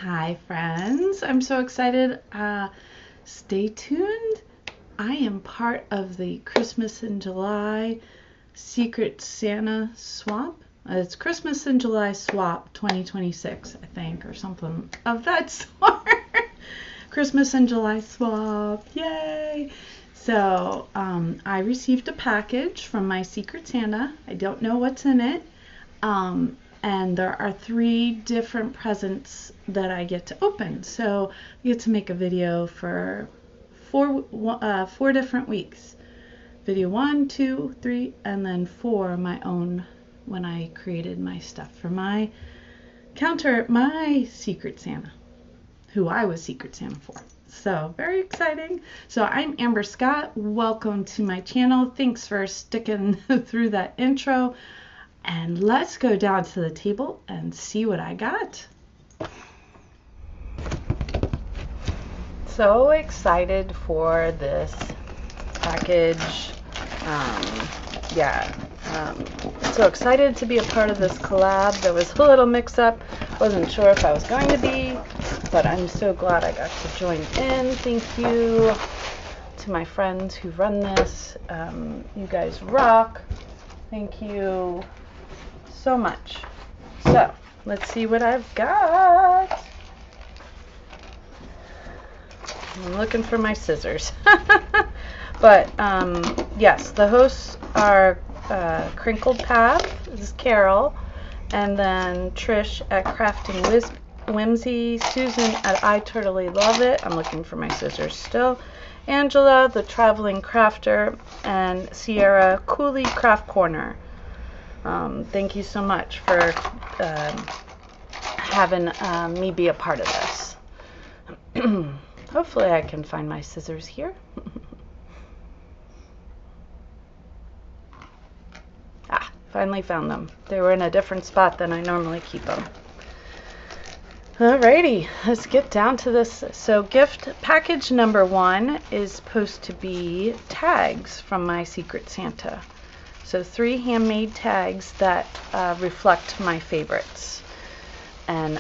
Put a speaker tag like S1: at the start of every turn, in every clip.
S1: Hi friends, I'm so excited. Stay tuned. I am part of the Christmas in July Secret Santa swap. It's Christmas in July swap 2026, I think, or something of that sort. Christmas in July swap, yay! So I received a package from my Secret Santa. I don't know what's in it. And there are 3 different presents that I get to open. So I get to make a video for four different weeks. Video 1, 2, 3, and then 4 my own when I created my stuff for my Secret Santa, who I was Secret Santa for. So very exciting. So I'm Amber Scott. Welcome to my channel. Thanks for sticking through that intro. And let's go down to the table and see what I got. So excited for this package. So excited to be a part of this collab. There was a little mix-up. Wasn't sure if I was going to be, but I'm so glad I got to join in. Thank you to my friends who run this. You guys rock. Thank you so much. So let's see what I've got. I'm looking for my scissors. But yes, the hosts are Crinkled Path, this is Carol, and then Trish at Crafting Whimsy, Susan at I Totally Love It, I'm looking for my scissors still, Angela, the Traveling Crafter, and Sierra, Cooley Craft Corner. Thank you so much for having me be a part of this. Hopefully I can find my scissors here. Finally found them. They were in a different spot than I normally keep them. Alrighty, let's get down to this. So gift package number 1 is supposed to be tags from my Secret Santa. So 3 handmade tags that reflect my favorites. And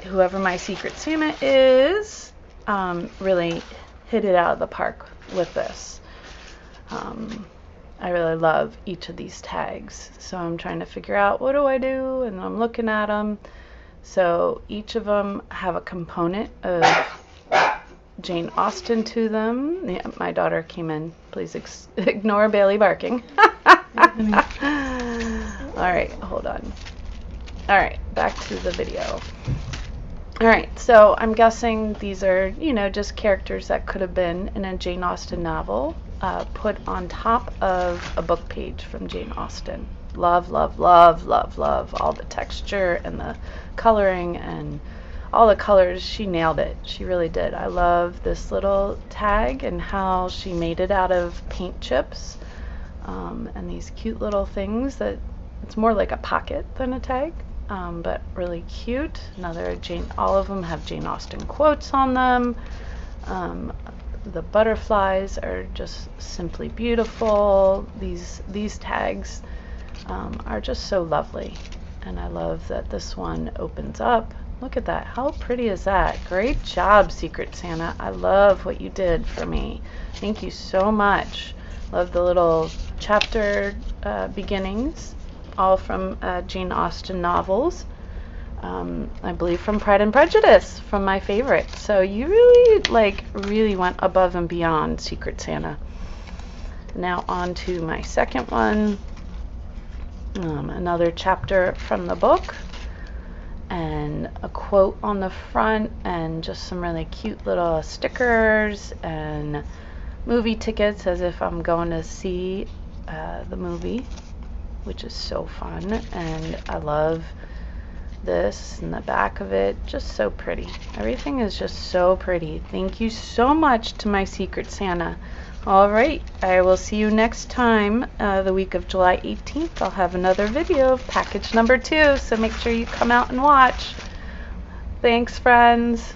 S1: whoever my Secret Santa is, really hit it out of the park with this. I really love each of these tags. So I'm trying to figure out what do I do, and I'm looking at them. So each of them have a component of Jane Austen to them. Yeah, my daughter came in. Please ignore Bailey barking. Alright, hold on. Alright, back to the video. Alright, so I'm guessing these are, just characters that could have been in a Jane Austen novel, put on top of a book page from Jane Austen. Love, love, love, love, love all the texture and the coloring and all the colors. She nailed it. She really did. I love this little tag and how she made it out of paint chips. And these cute little things that it's more like a pocket than a tag, but really cute. All of them have Jane Austen quotes on them. The butterflies are just simply beautiful. These tags are just so lovely, and I love that this one opens up. Look at that. How pretty is that? Great job, Secret Santa. I love what you did for me. Thank you so much. Love the little chapter beginnings, all from Jane Austen novels. I believe from Pride and Prejudice, from my favorite. So you really went above and beyond, Secret Santa. Now on to my second one. Another chapter from the book, and a quote on the front, and just some really cute little stickers and movie tickets as if I'm going to see the movie, which is so fun. And I love this and the back of it, just so pretty. Everything is just so pretty. Thank you so much to my Secret Santa. Alright, I will see you next time, the week of July 18th. I'll have another video of package number 2, so make sure you come out and watch. Thanks, friends.